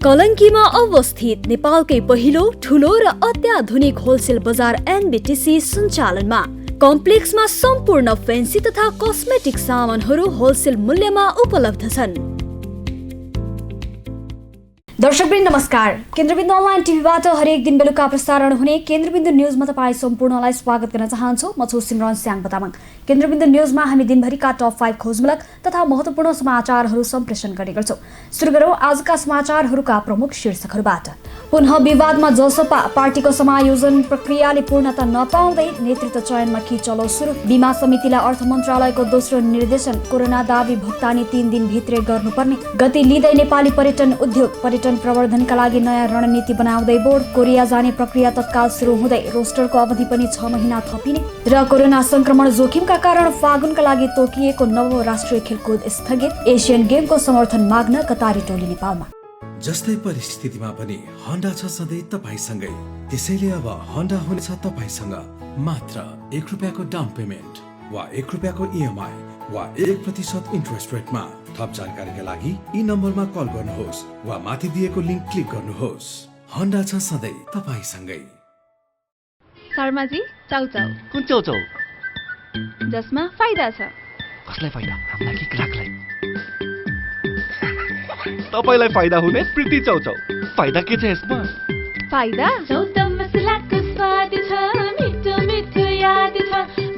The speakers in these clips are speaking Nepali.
कलंकीमा अवस्थित नेपालकै पहिलो ठूलो र अत्याधुनिक होलसेल बजार एनबीटीसी सञ्चालनमा कम्प्लेक्समा सम्पूर्ण फेन्सी तथा कस्मेटिक सामानहरू होलसेल मूल्यमा उपलब्ध छन्। दर्शकवृन्द नमस्कार। केन्द्रबिन्दु अनलाइन टिभीबाट हरेक दिन बेलुका प्रसारण हुने केन्द्रबिन्दु न्यूजमा तपाईँ सम्पूर्णलाई स्वागत गर्न चाहन्छु। म छु सिमरन स्याङ बतामङ। केन्द्रबिन्दु न्यूजमा हामी दिनभरिका टप 5 खोजमूलक तथा महत्त्वपूर्ण समाचारहरू सम्प्रेषण गर्ने गर्छौं। सुरु गरौं आजका समाचारहरूका प्रमुख शीर्षकहरूबाट। पुनः विवादमा जसपा पार्टीको समायोजन प्रक्रियाले पूर्णता नपाउँदै नेतृत्व चयनमा किचलो सुरु। बीमा समितिलाई अर्थ मन्त्रालयको दोस्रो निर्देशन। कोरोना दावी भुक्तानी 3 दिन भित्रै गर्नुपर्ने। गति लिँदै नेपाली पर्यटन उद्योग। पर्यटन प्रवर्धनका लागि नयाँ रणनीति बनाउँदै बोर्ड। कोरिया जाने प्रक्रिया तत्काल सुरु हुँदै रोस्टरको अवधि पनि 6 महिना थपिने। र कोरोना संक्रमण जोखिमका कारण फागुनका लागि तोकिएको नवौं राष्ट्रिय खेलकुद स्थगित। एसियन गेमको समर्थन माग्न कतारी टोली नेपालमा। जस्तै परिस्थितिमा पनि होन्डा छ सधैँ तपाईसँगै। त्यसैले अब होन्डा हुनेछ तपाईसँग मात्र 1 रुपैयाँको डाउन पेमेन्ट वा 1 रुपैयाँको इएमआई वा 1% इन्ट्रेस्ट रेटमा। थप जानकारीका लागि यी नम्बरमा कल गर्नुहोस् वा माथि दिएको लिङ्क क्लिक गर्नुहोस्। होन्डा छ सधैँ तपाईसँगै। शर्माजी, चाउचाउ। कुन चाउचाउ? जसमा फाइदा छ। कसलाई फाइदा? हामीलाई कि ग्राहकलाई? तपाईलाई फाइदा हुने प्रीति चाउचाउ। फाइदा के छ यसमा? फाइदा चौता मसलाको स्वाद छ, मिठो मिठो याद छ,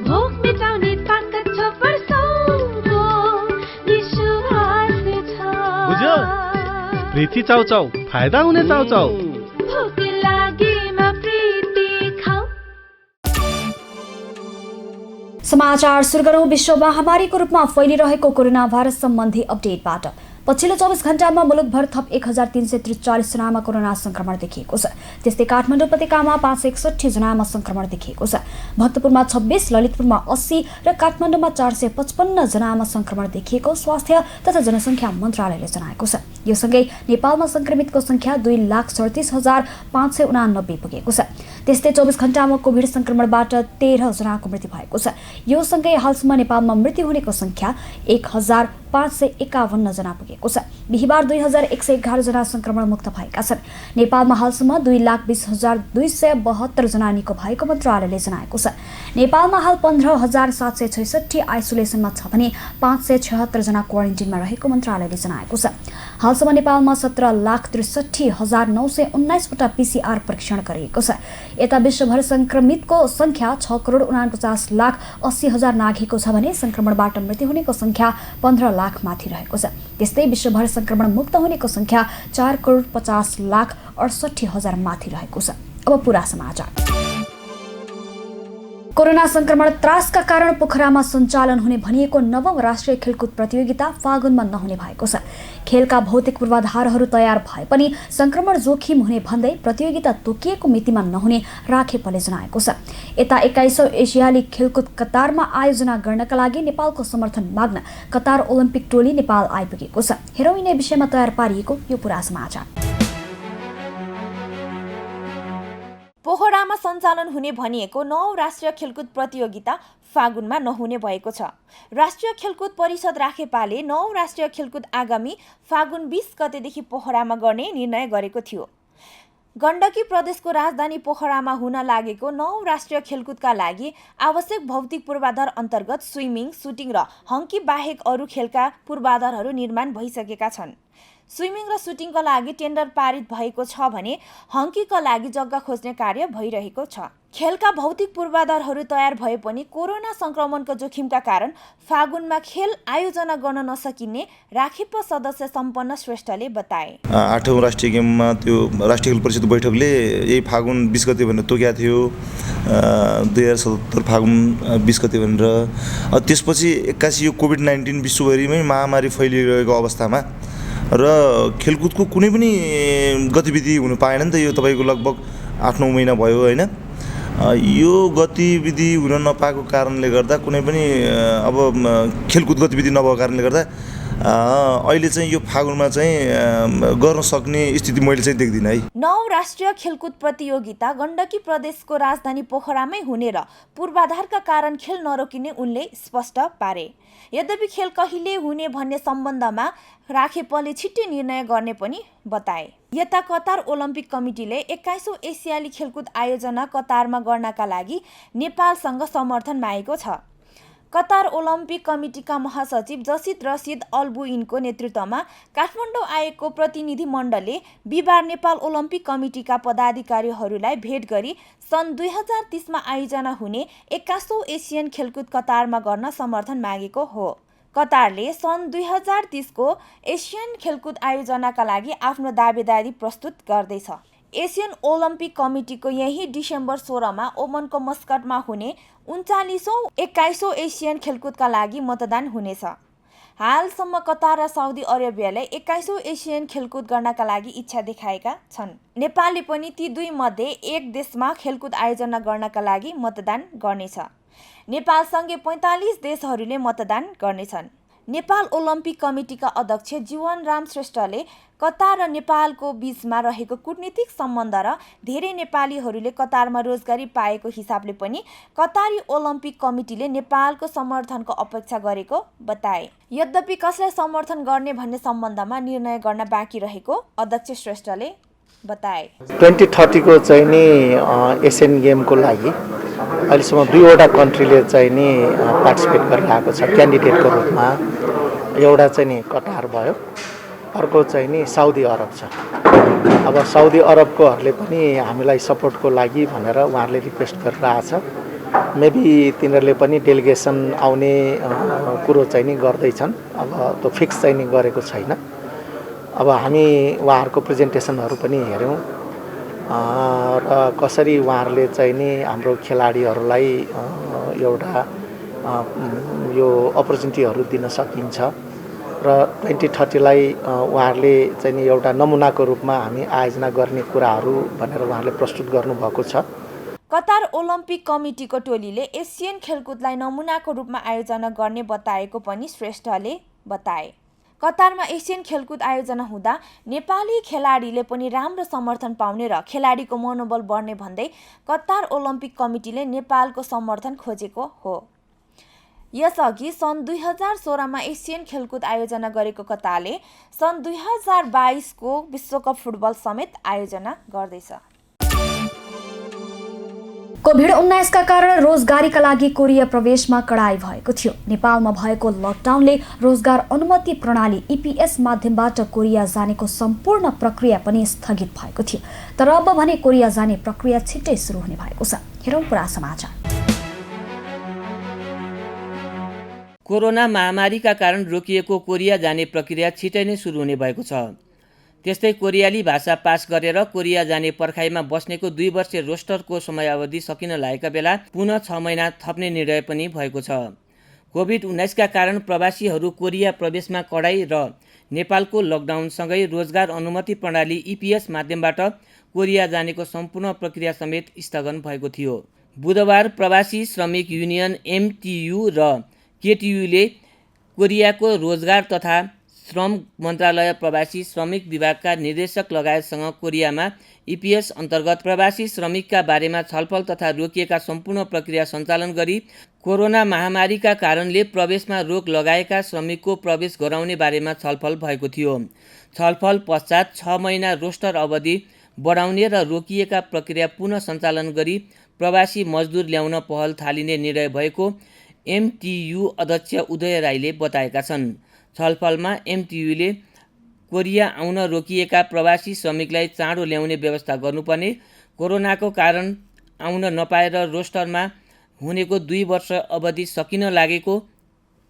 भोक मिटाउने ताकत छ, वर्षौंको विश्वास छ। बुझ्यो? प्रीति चाउचाउ, फाइदा हुने चाउचाउ। भोक लागेमा प्रीति खाऊ। समाचार सुरु गरौं विश्व महामारीको रूपमा फैलिरहेको कोरोना भाइरस सम्बन्धी अपडेटबाट। पछिल्लो 24 घण्टामा मुलुकभर थप 1343 जनामा कोरोना संक्रमण देखिएको छ। त्यस्तै काठमाडौँ उपत्यकामा 561 जनामा संक्रमण देखिएको छ। भक्तपुरमा 26, ललितपुरमा 80 र काठमाडौँमा 455 जनामा संक्रमण देखिएको स्वास्थ्य तथा जनसङ्ख्या मन्त्रालयले जनाएको छ। यो सँगै नेपालमा संक्रमितको संख्या 2,37,589 पुगेको छ। त्यस्तै 24 घण्टामा कोभिड संक्रमणबाट 13 जनाको मृत्यु भएको छ। यो सँगै हालसम्म नेपालमा मृत्यु हुनेको संख्या 1551 जना पुगेको छ। बिहिबार 2111 जना संक्रमण मुक्त भएका छन्। नेपालमा हालसम्म 2,20,272 जना निको भएको मन्त्रालयले जनाएको छ। नेपालमा हाल 15,766 आइसोलेसनमा छ भने 576 जना क्वारेन्टिनमा रहेको मन्त्रालयले जनाएको छ। हालसम्म नेपालमा 17,63,919 वटा PCR परीक्षण गरिएको छ। यता विश्वभर संक्रमितको संख्या 6,49,80,000 नाघेको छ भने संक्रमणबाट मृत्यु हुनेको संख्या 15 लाख माथि रहेको छ। त्यस्तै विश्वभर संक्रमण मुक्त हुनेको संख्या 4,50,68,000 माथि रहेको छ। अब पुरा समाचार। कोरोना संक्रमण त्रासका कारण पोखरामा सञ्चालन हुने भनिएको नवौं राष्ट्रिय खेलकुद प्रतियोगिता फागुनमा नहुने भएको छ। खेलका भौतिक पूर्वाधारहरू तयार भए पनि संक्रमण जोखिम हुने भन्दै प्रतियोगिता तोकिएको मितिमा नहुने राखेपले जनाएको छ। यता 21औं एसियाली खेलकुद कतारमा आयोजना गर्नका लागि नेपालको समर्थन माग्न कतार ओलम्पिक टोली नेपाल आइपुगेको छ। हेरौँ यिनै विषयमा तयार पारिएको यो पुरा समाचार। पोखरामा सञ्चालन हुने भनिएको 9औं राष्ट्रिय खेलकुद प्रतियोगिता फागुनमा नहुने भएको छ। राष्ट्रिय खेलकुद परिषद राखेपाले 9औं राष्ट्रिय खेलकुद आगामी फागुन 20 गतेदेखि पोखरामा गर्ने निर्णय गरेको थियो। गण्डकी प्रदेशको राजधानी पोखरामा हुन लागेको 9औं राष्ट्रिय खेलकुदका लागि आवश्यक भौतिक पूर्वाधार अन्तर्गत स्विमिङ, सुटिङ र हङ्की बाहेक अरू खेलका पूर्वाधारहरू निर्माण भइसकेका छन्। स्विमिङ र सुटिङका लागि टेन्डर पारित भएको छ भने हङ्कीका लागि जग्गा खोज्ने कार्य भइरहेको छ। खेलका भौतिक पूर्वाधारहरू तयार भए पनि कोरोना संक्रमणको जोखिमका कारण फागुनमा खेल आयोजना गर्न नसकिने राखेप सदस्य सम्पन्न श्रेष्ठले बताए। 8औं राष्ट्रिय गेममा त्यो राष्ट्रिय खेल परिषद बैठकले यही फागुन 20 गते भनेर तोकेको थियो। 2077 फागुन 20 गते भनेर। त्यसपछि 81 यो कोभिड-19 विश्वभरिमै महामारी फैलिरहेको अवस्थामा र खेलकुदको कुनै पनि गतिविधि हुन पाएन नि त। यो तपाईँको लगभग 8-9 महिना भयो होइन। यो गतिविधि हुन नपाएको कारणले गर्दा कुनै पनि अब खेलकुद गतिविधि नभएको कारणले गर्दा अहिले चाहिँ यो फागुनमा चाहिँ गर्न सक्ने स्थिति मैले चाहिँ देख्दिनँ है। 9 राष्ट्रिय खेलकुद प्रतियोगिता गण्डकी प्रदेशको राजधानी पोखरामै हुने र पूर्वाधारका कारण खेल नरोकिने उनले स्पष्ट पारे। यद्यपि खेल कहिले हुने भन्ने सम्बन्धमा राखेपले छिट्टै निर्णय गर्ने पनि बताए। यता कतार ओलम्पिक कमिटीले 21औं एसियाली खेलकुद आयोजना कतारमा गर्नका लागि नेपालसँग समर्थन मागेको छ। कतार ओलम्पिक कमिटीका महासचिव जसिद रसिद अल्बुइनको नेतृत्वमा काठमाडौँ आएको प्रतिनिधि मण्डलले बिहिबार नेपाल ओलम्पिक कमिटीका पदाधिकारीहरूलाई भेट गरी सन् 2030 मा आयोजना हुने 21औं एसियन खेलकुद कतारमा गर्न समर्थन मागेको हो। कतारले सन् 2030 को एसियन खेलकुद आयोजनाका लागि आफ्नो दावेदारी प्रस्तुत गर्दैछ। एसियन ओलम्पिक कमिटीको यही डिसेम्बर 16 मा ओमनको मस्कटमा हुने 39औं 21औं एसियन खेलकुदका लागि मतदान हुनेछ। हालसम्म कतार र साउदी अरेबियाले 21औं एसियन खेलकुद गर्नका लागि इच्छा देखाएका छन्। नेपालले पनि ती दुई मध्ये एक देशमा खेलकुद आयोजना गर्नका लागि मतदान गर्नेछ। नेपालसँगै 45 देशहरूले मतदान गर्नेछन्। नेपाल ओलम्पिक कमिटीका अध्यक्ष जीवनराम श्रेष्ठले कतार र नेपालको बीचमा रहेको कूटनीतिक सम्बन्ध र धेरै नेपालीहरूले कतारमा रोजगारी पाएको हिसाबले पनि कतारी ओलम्पिक कमिटीले नेपालको समर्थनको अपेक्षा गरेको बताए। यद्यपि कसलाई समर्थन गर्ने भन्ने सम्बन्धमा निर्णय गर्न बाँकी रहेको अध्यक्ष श्रेष्ठले बताए। 2030 को चाहिँ नि एसियन गेमको लागि अहिलेसम्म 2वटा कन्ट्रीले चाहिँ नि पार्टिसिपेट गरिरहेको छ क्यान्डिडेटको रूपमा। एउटा चाहिँ नि कतार भयो, अर्को चाहिँ नि साउदी अरब छ। अब साउदी अरबकोहरूले पनि हामीलाई सपोर्टको लागि भनेर उहाँहरूले रिक्वेस्ट गरिरहेछ। मेबी तिनीहरूले पनि डेलिगेसन आउने कुरो चाहिँ नि गर्दैछन्। अब त्यो फिक्स चाहिँ नि गरेको छैन। अब हामी उहाँहरूको प्रेजेन्टेसनहरू पनि हेऱ्यौँ र कसरी उहाँहरूले चाहिँ नि हाम्रो खेलाडीहरूलाई एउटा यो अपर्च्युनिटीहरू दिन सकिन्छ र 2030 लाई उहाँहरूले चाहिँ नि एउटा नमुनाको रूपमा हामी आयोजना गर्ने कुराहरू भनेर उहाँहरूले प्रस्तुत गर्नुभएको छ। कतार ओलम्पिक कमिटीको टोलीले एसियन खेलकुदलाई नमुनाको रूपमा आयोजना गर्ने बताएको पनि श्रेष्ठले बताए। कतारमा एसियन खेलकुद आयोजना हुँदा नेपाली खेलाडीले पनि राम्रो समर्थन पाउने र खेलाडीको मनोबल बढ्ने भन्दै कतार ओलम्पिक कमिटीले नेपालको समर्थन खोजेको हो। यसअघि सन् 2016 मा एसियन खेलकुद आयोजना गरेको कतारले सन् 2022 को विश्वकप फुटबल समेत आयोजना गर्दैछ। कोभिड-19 का कारण रोजगारीका लागि कोरिया प्रवेशमा कडाई भएको थियो। नेपालमा भएको लकडाउनले रोजगार अनुमति प्रणाली EPS माध्यमबाट कोरिया जानेको सम्पूर्ण प्रक्रिया पनि स्थगित भएको थियो। तर अब भने कोरिया जाने प्रक्रिया छिट्टै सुरु हुने भएको छ। हेरौँ पुरा समाचार। कोरोना महामारीका कारण रोकिएको कोरिया जाने प्रक्रिया छिटै नै सुरु हुने भएको छ। त्यस्तै कोरियाली भाषा पास गरेर कोरिया जाने पर्खाइमा बस्नेको 2 वर्षे रोस्टरको समयावधि सकिन लागेका बेला पुनः 6 महिना थप्ने निर्णय पनि भएको छ। कोभिड-19 का कारण प्रवासीहरू कोरिया प्रवेशमा कडाई र नेपालको लकडाउनसँगै रोजगार अनुमति प्रणाली EPS माध्यमबाट कोरिया जानेको सम्पूर्ण प्रक्रिया समेत स्थगन भएको थियो। बुधबार प्रवासी श्रमिक युनियन MTU र KTUले कोरियाको रोजगार तथा श्रम मन्त्रालय प्रवासी श्रमिक विभागका निर्देशक लगायतसँग कोरियामा EPS अन्तर्गत प्रवासी श्रमिकका बारेमा छलफल तथा रोकिएका सम्पूर्ण प्रक्रिया सञ्चालन गरी कोरोना महामारीका कारणले प्रवेशमा रोक लगाएका श्रमिकको प्रवेश गराउने बारेमा छलफल भएको थियो। छलफल पश्चात 6 महिना रोस्टर अवधि बढाउने र रोकिएका प्रक्रिया पुनः सञ्चालन गरी प्रवासी मजदुर ल्याउन पहल थालिने निर्णय भएको MTU अध्यक्ष उदय राईले बताएका छन्। छलफलमा MTUले कोरिया आउन रोकिएका प्रवासी श्रमिकलाई चाँडो ल्याउने व्यवस्था गर्नुपर्ने, कोरोनाको कारण आउन नपाएर रोस्टरमा हुनेको 2 वर्ष अवधि सकिन लागेको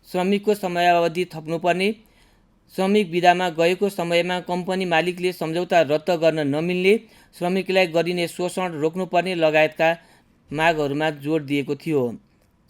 श्रमिकको समयावधि थप्नुपर्ने, श्रमिक बिदामा गएको समयमा कम्पनी मालिकले सम्झौता रद्द गर्न नमिल्ने, श्रमिकलाई गरिने शोषण रोक्नुपर्ने लगायतका मागहरूमा जोड दिएको थियो।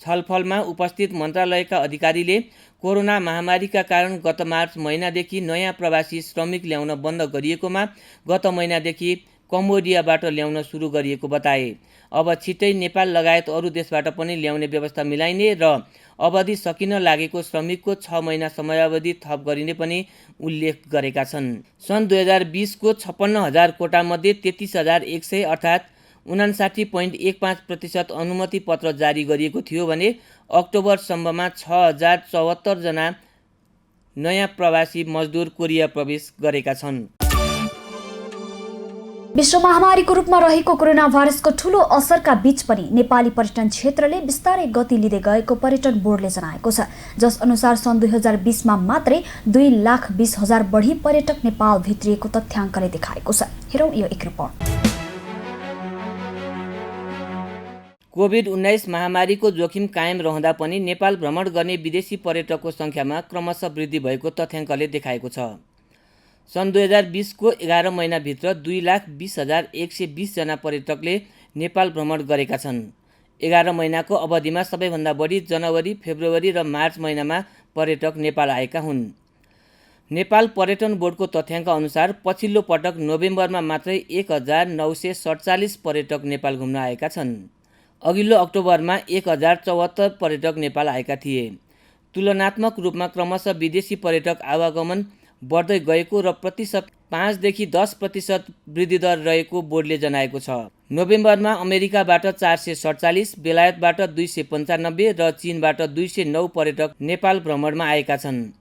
छलफलमा उपस्थित मन्त्रालयका अधिकारीले कोरोना महामारीका कारण गत मार्च महिनादेखि नयाँ प्रवासी श्रमिक ल्याउन बन्द गरिएकोमा गत महिनादेखि कम्बोडियाबाट ल्याउन सुरु गरिएको बताए। अब छिट्टै नेपाल लगायत अरू देशबाट पनि ल्याउने व्यवस्था मिलाइने र अवधि सकिन लागेको श्रमिकको 6 महिना समयावधि थप गरिने पनि उल्लेख गरेका छन्। सन् 2020 को 56,000 कोटामध्ये 33,100 अर्थात् 59.15% अनुमति पत्र जारी गरिएको थियो भने अक्टोबरसम्ममा 6,074 जना नयाँ प्रवासी मजदुर कोरिया प्रवेश गरेका छन्। विश्व महामारीको रूपमा रहेको कोरोना भाइरसको ठूलो असरका बीच पनि नेपाली पर्यटन क्षेत्रले बिस्तारै गति लिँदै गएको पर्यटन बोर्डले जनाएको छ, जस अनुसार सन् 2020 मा मात्रै 2,20,000 बढी पर्यटक नेपाल भित्रिएको तथ्याङ्कले देखाएको छ। हेरौँ यो एक रिपोर्ट। कोभिड-19 महामारीको जोखिम कायम रहँदा पनि नेपाल भ्रमण गर्ने विदेशी पर्यटकको सङ्ख्यामा क्रमशः वृद्धि भएको तथ्याङ्कले देखाएको छ। सन् 2020 को 11 महिनाभित्र 2,20,120 जना पर्यटकले नेपाल भ्रमण गरेका छन्। 11 महिनाको अवधिमा सबैभन्दा बढी जनवरी, फेब्रुअरी र मार्च महिनामा पर्यटक नेपाल आएका हुन्। नेपाल पर्यटन बोर्डको तथ्याङ्क अनुसार पछिल्लो पटक नोभेम्बरमा मात्रै 1,947 पर्यटक नेपाल घुम्न आएका छन्। अघिल्लो अक्टोबरमा 1,074 पर्यटक नेपाल आएका थिए। तुलनात्मक रूपमा क्रमशः विदेशी पर्यटक आवागमन बढ्दै गएको र प्रतिशत 5 देखि 10% वृद्धि दर रहेको बोर्डले जनाएको छ। नोभेम्बरमा अमेरिकाबाट 447, बेलायतबाट 295 र चीनबाट 209 पर्यटक नेपाल भ्रमणमा आएका छन्।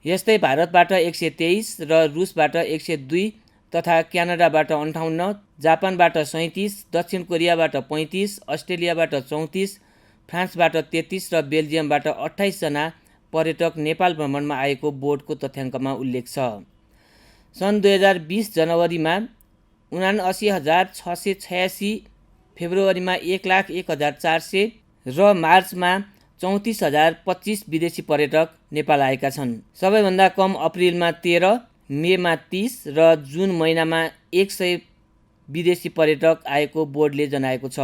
यस्तै भारतबाट 123 र रुसबाट 102 तथा क्यानाडाबाट 58, जापानबाट 37, दक्षिण कोरियाबाट 35, अस्ट्रेलियाबाट 34, फ्रान्सबाट 33 र बेल्जियमबाट 28 जना पर्यटक नेपाल भ्रमणमा आएको बोर्डको तथ्याङ्कमा उल्लेख छ। सन् 2020 जनवरीमा 79,686, फेब्रुअरीमा 1,01,400 र मार्चमा 34,025 विदेशी पर्यटक नेपाल आएका छन्। सबैभन्दा कम अप्रिलमा 13, मेमा 30 र जुन महिनामा 100 विदेशी पर्यटक आएको बोर्डले जनाएको छ।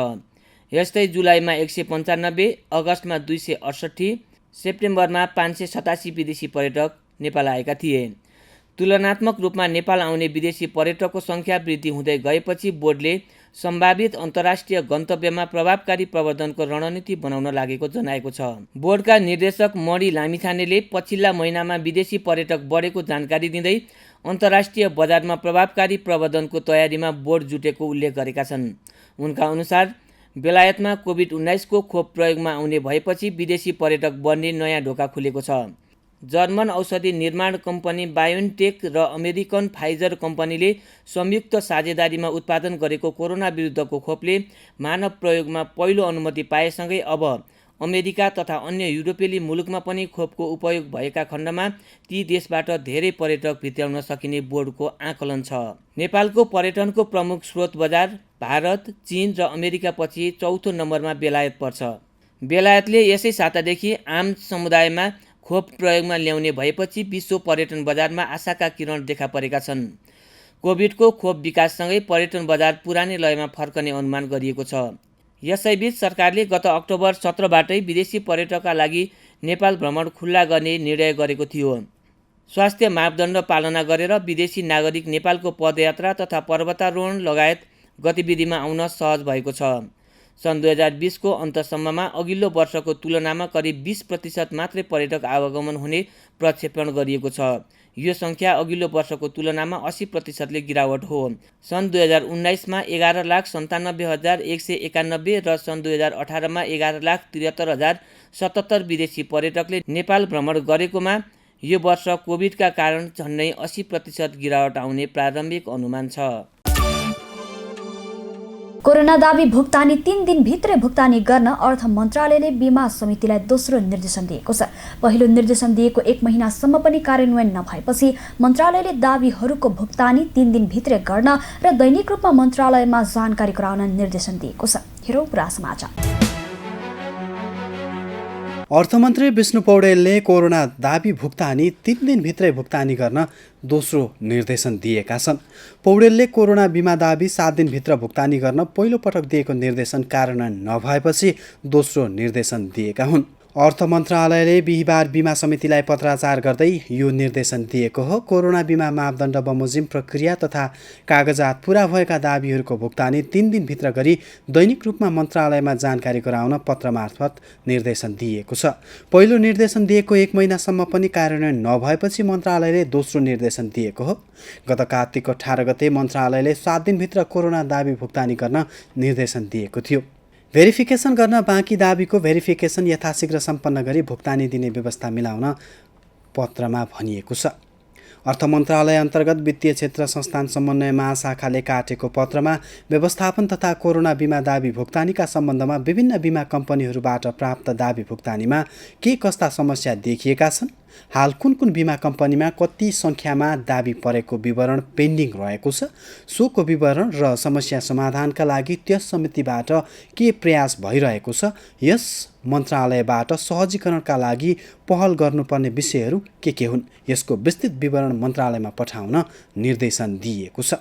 यस्तै जुलाईमा 195, अगस्तमा 268, सेप्टेम्बरमा 587 विदेशी पर्यटक नेपाल आएका थिए। तुलनात्मक रूपमा नेपाल आउने विदेशी पर्यटकको सङ्ख्या वृद्धि हुँदै गएपछि बोर्डले सम्भावित अन्तर्राष्ट्रिय गन्तव्यमा प्रभावकारी प्रवर्धनको रणनीति बनाउन लागेको जनाएको छ। बोर्डका निर्देशक मणि लामिछानेले पछिल्ला महिनामा विदेशी पर्यटक बढेको जानकारी दिँदै अन्तर्राष्ट्रिय बजारमा प्रभावकारी प्रवर्धनको तयारीमा बोर्ड जुटेको उल्लेख गरेका छन्। उनका अनुसार बेलायतमा कोभिड-19 को खोप प्रयोगमा आउने भएपछि विदेशी पर्यटक बढ्ने नयाँ ढोका खुलेको छ। जर्मन औषधि निर्माण कम्पनी बायोनटेक र अमेरिकन फाइजर कम्पनीले संयुक्त साझेदारीमा उत्पादन गरेको कोरोना विरुद्धको खोपले मानव प्रयोगमा पहिलो अनुमति पाएसँगै अब अमेरिका तथा अन्य युरोपेली मुलुकमा पनि खोपको उपयोग भएका खण्डमा ती देशबाट धेरै पर्यटक भित्र्याउन सकिने बोर्डको आकलन छ। नेपालको पर्यटनको प्रमुख स्रोत बजार भारत, चीन र अमेरिकापछि चौथो नम्बरमा बेलायत पर्छ। बेलायतले यसै सातादेखि आम समुदायमा खोप प्रयोगमा ल्याउने भएपछि विश्व पर्यटन बजारमा आशाका किरण देखा परेका छन्। कोभिडको खोप विकाससँगै पर्यटन बजार पुरानै लयमा फर्कने अनुमान गरिएको छ। यसैबीच सरकारले गत अक्टोबर 17बाटै विदेशी पर्यटकका लागि नेपाल भ्रमण खुल्ला गर्ने निर्णय गरेको थियो। स्वास्थ्य मापदण्ड पालना गरेर विदेशी नागरिक नेपालको पदयात्रा तथा पर्वतारोहण लगायत गतिविधिमा आउन सहज भएको छ। सन् 2020 को अन्तसम्ममा अघिल्लो वर्षको तुलनामा करिब 20% मात्रै पर्यटक आवागमन हुने प्रक्षेपण गरिएको छ। यो सङ्ख्या अघिल्लो वर्षको तुलनामा 80% गिरावट हो। सन् 2019 मा 11,97,191 र सन् 2018 मा 11,73,077 विदेशी पर्यटकले नेपाल भ्रमण गरेकोमा यो वर्ष कोभिडका कारण झन्डै 80% गिरावट आउने प्रारम्भिक अनुमान छ। कोरोना दाबी भुक्तानी 3 दिनभित्रै भुक्तानी गर्न अर्थ मन्त्रालयले बीमा समितिलाई दोस्रो निर्देशन दिएको छ। पहिलो निर्देशन दिएको 1 महिनासम्म पनि कार्यान्वयन नभएपछि मन्त्रालयले दाबीहरूको भुक्तानी 3 दिनभित्रै गर्न र दैनिक रूपमा मन्त्रालयमा जानकारी गराउन निर्देशन दिएको छ। हेरौँ पुरा समाचार। अर्थमन्त्री विष्णु पौडेलले कोरोना दाबी भुक्तानी 3 दिनभित्रै भुक्तानी गर्न दोस्रो निर्देशन दिएका छन्। पौडेलले कोरोना बिमा दाबी 7 दिनभित्र भुक्तानी गर्न पहिलो पटक दिएको निर्देशन कार्यान्वयन नभएपछि दोस्रो निर्देशन दिएका हुन्। अर्थ मन्त्रालयले बिहिबार बिमा समितिलाई पत्राचार गर्दै यो निर्देशन दिएको हो। कोरोना बिमा मापदण्ड बमोजिम प्रक्रिया तथा कागजात पूरा भएका दाबीहरूको भुक्तानी 3 दिनभित्र गरी दैनिक रूपमा मन्त्रालयमा जानकारी गराउन पत्र मार्फत निर्देशन दिएको छ। पहिलो निर्देशन दिएको 1 महिनासम्म पनि कार्यान्वयन नभएपछि मन्त्रालयले दोस्रो निर्देशन दिएको हो। गत कार्तिक 18 गते मन्त्रालयले 7 दिनभित्र कोरोना दाबी भुक्तानी गर्न निर्देशन दिएको थियो। भेरिफिकेसन गर्न बाँकी दाबीको भेरिफिकेसन यथाशीघ्र सम्पन्न गरी भुक्तानी दिने व्यवस्था मिलाउन पत्रमा भनिएको छ। अर्थ मन्त्रालय अन्तर्गत वित्तीय क्षेत्र संस्थान समन्वय महाशाखाले काटेको पत्रमा व्यवस्थापन तथा कोरोना बिमा दाबी भुक्तानीका सम्बन्धमा विभिन्न बिमा कम्पनीहरूबाट प्राप्त दाबी भुक्तानीमा के कस्ता समस्या देखिएका छन्, हाल कुन कुन बिमा कम्पनीमा कति सङ्ख्यामा दाबी परेको विवरण पेन्डिङ रहेको छ, सोको विवरण र समस्या समाधानका लागि त्यस समितिबाट के प्रयास भइरहेको छ, यस मन्त्रालयबाट सहजीकरणका लागि पहल गर्नुपर्ने विषयहरू के हुन्, यसको विस्तृत विवरण मन्त्रालयमा पठाउन निर्देशन दिएको छ।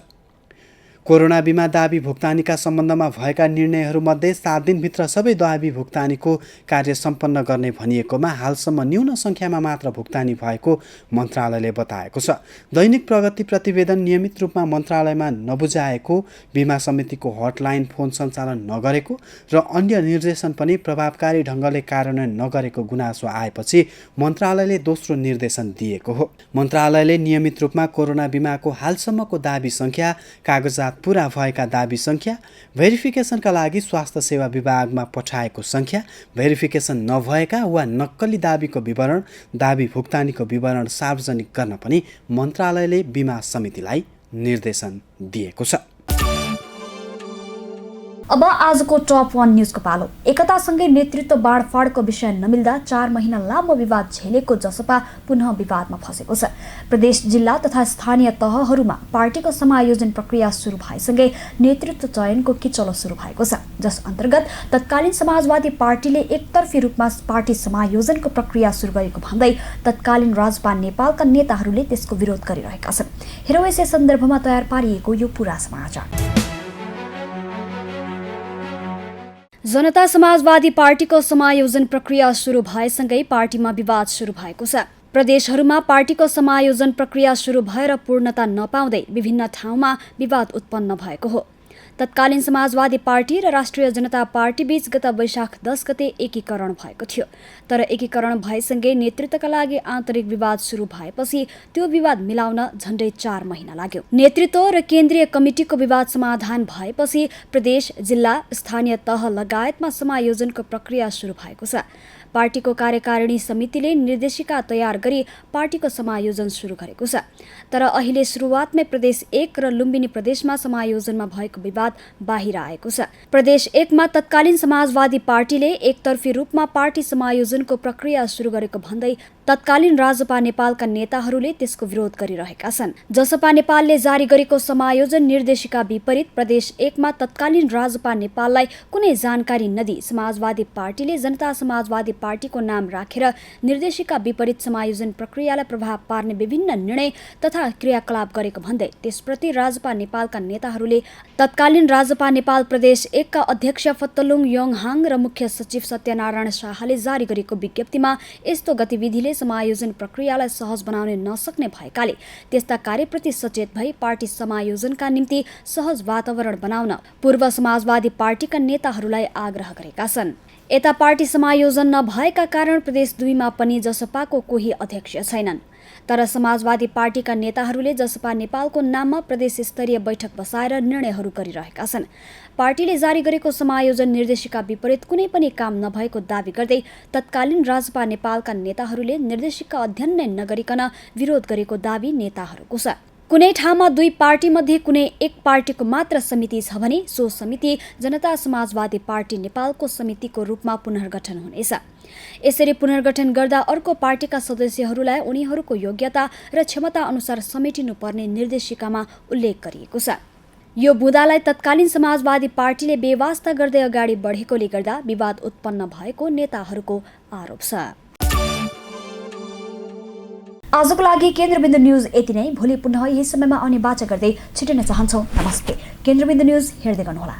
कोरोना बिमा दाबी भुक्तानीका सम्बन्धमा भएका निर्णयहरूमध्ये 7 दिनभित्र सबै दाबी भुक्तानीको कार्य सम्पन्न गर्ने भनिएकोमा हालसम्म न्यून सङ्ख्यामा मात्र भुक्तानी भएको मन्त्रालयले बताएको छ। दैनिक प्रगति प्रतिवेदन नियमित रूपमा मन्त्रालयमा नबुझाएको, बिमा समितिको हटलाइन फोन सञ्चालन नगरेको र अन्य निर्देशन पनि प्रभावकारी ढङ्गले कार्यान्वयन नगरेको गुनासो आएपछि मन्त्रालयले दोस्रो निर्देशन दिएको हो। मन्त्रालयले नियमित रूपमा कोरोना बिमाको हालसम्मको दाबी सङ्ख्या, कागजात पूरा भएका दाबी सङ्ख्या, भेरिफिकेसनका लागि स्वास्थ्य सेवा विभागमा पठाएको सङ्ख्या, भेरिफिकेसन नभएका वा नक्कली दाबीको विवरण, दाबी भुक्तानीको विवरण सार्वजनिक गर्न पनि मन्त्रालयले बिमा समितिलाई निर्देशन दिएको छ। अब आजको टप 1 न्यूजको पालो। एकतासँगै नेतृत्व बाँडफाँडको विषय नमिल्दा 4 महिना लामो विवाद झेलेको जसपा पुनः विवादमा फँसेको छ। प्रदेश, जिल्ला तथा स्थानीय तहहरूमा पार्टीको समायोजन प्रक्रिया सुरु भएसँगै नेतृत्व चयनको किचलो सुरु भएको छ, जस अन्तर्गत तत्कालीन समाजवादी पार्टीले एकतर्फी रूपमा पार्टी समायोजनको प्रक्रिया सुरु गरेको भन्दै तत्कालीन राजपा नेपालका नेताहरूले त्यसको विरोध गरिरहेका छन्। हेरौँ यसै सन्दर्भमा तयार पारिएको यो पुरा समाचार। जनता समाजवादी पार्टीको समायोजन प्रक्रिया सुरु भएसँगै पार्टीमा विवाद सुरु भएको छ। प्रदेशहरूमा पार्टीको समायोजन प्रक्रिया सुरु भएर पूर्णता नपाउँदै विभिन्न ठाउँमा विवाद उत्पन्न भएको हो। तत्कालीन समाजवादी पार्टी र राष्ट्रिय जनता पार्टी बीच गत वैशाख 10 गते एकीकरण भएको थियो। तर एकीकरण भएसँगै नेतृत्वका लागि आन्तरिक विवाद सुरु भएपछि त्यो विवाद मिलाउन झण्डै 4 महिना लाग्यो। नेतृत्व र केन्द्रीय कमिटीको विवाद समाधान भएपछि प्रदेश, जिल्ला, स्थानीय तह लगायतमा समायोजनको प्रक्रिया सुरु भएको छ। पार्टीको कार्यकारिणी समितिले निर्देशिका तयार गरी पार्टीको समायोजन सुरु गरेको छ। तर अहिले सुरुवातमै प्रदेश 1 र लुम्बिनी प्रदेशमा समायोजनमा भएको विवाद बाहिर आएको छ। प्रदेश 1 मा तत्कालीन समाजवादी पार्टीले एकतर्फी रूपमा पार्टी समायोजनको प्रक्रिया सुरु गरेको भन्दै तत्कालीन राजपा नेपालका नेताहरूले त्यसको विरोध गरिरहेका छन्। जसपा नेपालले जारी गरेको समायोजन निर्देशिका विपरीत प्रदेश 1 मा तत्कालीन राजपा नेपाललाई कुनै जानकारी नदिई समाजवादी पार्टीले जनता समाजवादी पार्टीको नाम राखेर निर्देशिका विपरीत समायोजन प्रक्रियालाई प्रभाव पार्ने विभिन्न निर्णय तथा क्रियाकलाप गरेको भन्दै त्यसप्रति राजपा नेपालका नेताहरूले तत्कालीन राजपा नेपाल प्रदेश 1 का अध्यक्ष फत्तलुङ योङहाङ र मुख्य सचिव सत्यनारायण शाहले जारी गरेको विज्ञप्तिमा यस्तो गतिविधिले समायोजन प्रक्रियालाई सहज बनाउन नसक्ने भएकाले त्यस्ता कार्यप्रति सचेत भई पार्टी समायोजनका निम्ति सहज वातावरण बनाउन पूर्व समाजवादी पार्टीका नेताहरूलाई आग्रह गरेका छन्। यता पार्टी समायोजन नभएका कारण प्रदेश 2 मा पनि जसपाको कोही अध्यक्ष छैनन्। तर समाजवादी पार्टीका नेताहरूले जसपा नेपालको नाममा प्रदेश स्तरीय बैठक बसाएर निर्णयहरू गरिरहेका छन्। पार्टीले जारी गरेको समायोजन निर्देशिका विपरीत कुनै पनि काम नभएको दावी गर्दै तत्कालीन राजपा नेपालका नेताहरूले निर्देशिका अध्ययन नै नगरिकन विरोध गरेको दावी नेताहरूको छ। कुनै ठाउँमा 2 पार्टी मध्ये कुनै एक पार्टीको मात्र समिति छ भने सो समिति जनता समाजवादी पार्टी नेपालको समितिको रूपमा पुनर्गठन हुनेछ। यसरी पुनर्गठन गर्दा अर्को पार्टीका सदस्यहरूलाई उनीहरूको योग्यता र क्षमता अनुसार समेटिनुपर्ने निर्देशिकामा उल्लेख गरिएको छ। यो बुँदालाई तत्कालीन समाजवादी पार्टीले बेवास्ता गर्दै अगाडि बढेकोले गर्दा विवाद उत्पन्न भएको नेताहरूको आरोप छ। आजको लागि केन्द्रबिन्दु न्यूज यति नै। भोलि पुनः यही समयमा आउने बाचा गर्दै छुटिन चाहन्छौँ। नमस्ते। केन्द्रबिन्दु न्यूज हेर्दै गर्नुहोला।